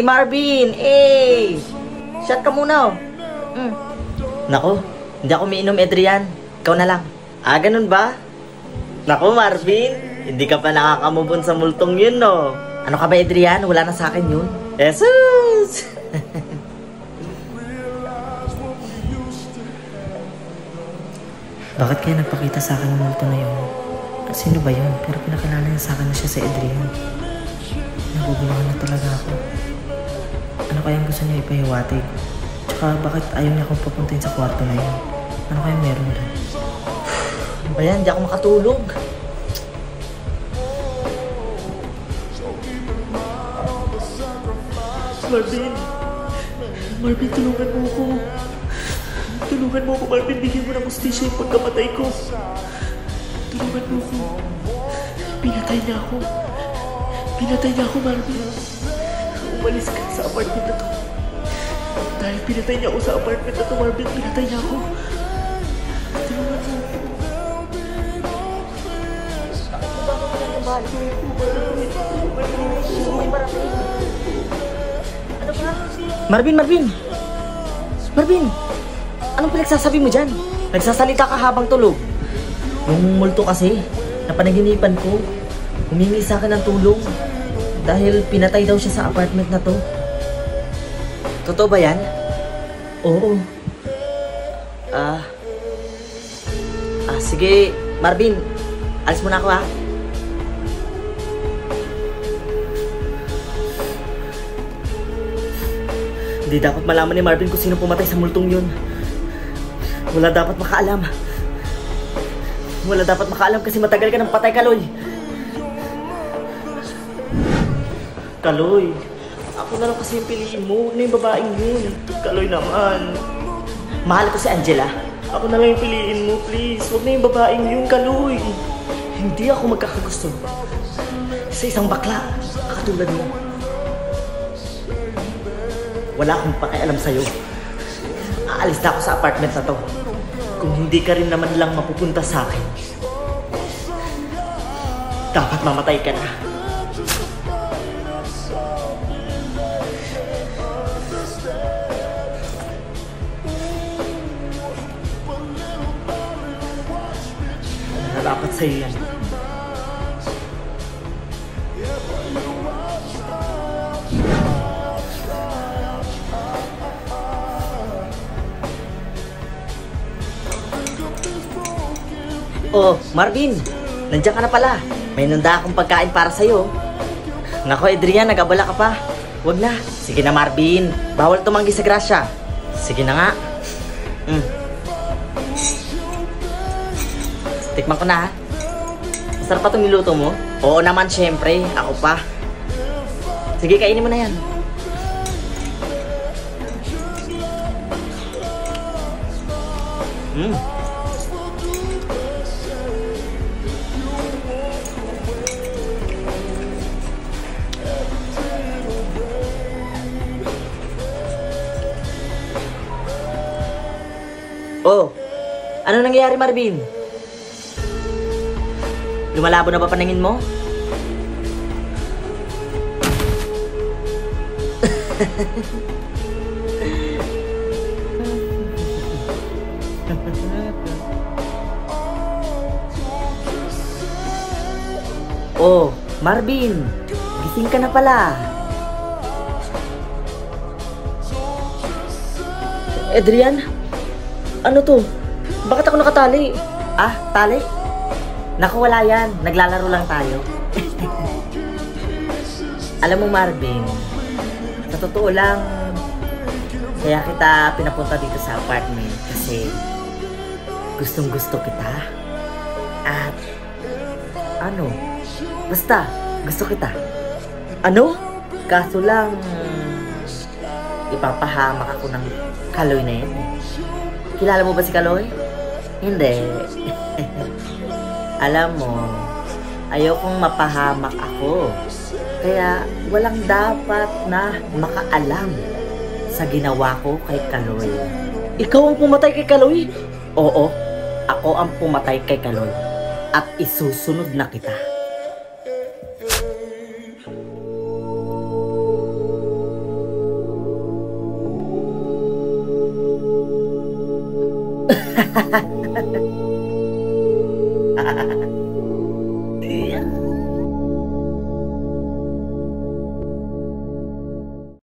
Marvin! Shot ka muna, oh. Nako, hindi ako umiinom, Adrian. Ikaw na lang. Ganun ba? Nako, Marvin, hindi ka pa nakakamubon sa multong yun, no? Ano ka ba, Adrian? Wala na sa akin yun. Jesus! Bakit kaya nagpakita sa akin ng multo na yun? Sino ba yun? Pero pinakilala niya sa akin na siya si Adrian. Naguguluhan na talaga ako. Ano kayang gusto niya ipahiwatig? Tsaka bakit ayaw niya akong papuntahin sa kwarto na yun? Ano kayang meron doon? Ano ba yan? Hindi ako makatulog. Marvin, tulungan mo ako. Tulungan mo ako, Marvin. Bigyan mo ng hustisya yung pagkamatay ko. Tulungan mo ako. Pinatay niya ako, Marvin. Umalis ka sa apartment na to. Dahil pinatay niya ako sa apartment na to, Marvin. Pinatay niya ako. Tulungan mo ako. Marvin! Anong pinagsasabi mo dyan? Nagsasalita ka habang tulog. Yung multo kasi, napanaginipan ko. Humingi sa akin ng tulong. Dahil pinatay daw siya sa apartment na to. Totoo ba yan? Oo. Sige, Marvin. Alis muna ako, ha? Hindi dapat malaman ni Marvin kung sino pumatay sa multong yun. Wala dapat makaalam. Wala dapat makaalam kasi matagal ka ng patay, Kaloy. Kaloy, ako na lang kasi yung piliin mo. Huwag na yung babaeng yun. Kaloy naman. Mahal ko si Angela. Ako na lang yung piliin mo, please. Huwag na yung babaeng yun, Kaloy. Hindi ako magkakagusto sa isang bakla katulad mo. Wala akong pakialam sa'yo. Aalis na ako sa apartment na to. Kung hindi ka rin naman lang mapupunta sa akin, dapat mamatay ka na. Dapat sa'yo yan. Oh, Marvin, nandiyan ka na pala. May nanda akong pagkain para sa'yo. Nako, Adrian, nag-abala ka pa. Huwag na. Sige na, Marvin. Bawal tumanggi sa grasya. Sige na nga. Tikman ko na, ha? Masarap pa itong niluto mo? Oo naman, syempre. Ako pa. Sige, kainin mo na yan. Oh, ano nangyayari, Marvin? Lumalabo na ba paningin mo? Oh, Marvin, gising ka na pala. Adrian? Ano to? Bakit ako nakatali? Tali? Naku, wala yan. Naglalaro lang tayo. Alam mo, Marvin, sa totoo lang, kaya kita pinapunta dito sa apartment kasi gustong gusto kita. At basta, gusto kita. Kaso lang, ipapahamak ako ng Kaloy na yan. Kilala mo ba si Kaloy? Hindi. Alam mo, ayokong mapahamak ako. Kaya walang dapat na makaalam sa ginawa ko kay Kaloy. Ikaw ang pumatay kay Kaloy? Oo, ako ang pumatay kay Kaloy. at isusunod na kita.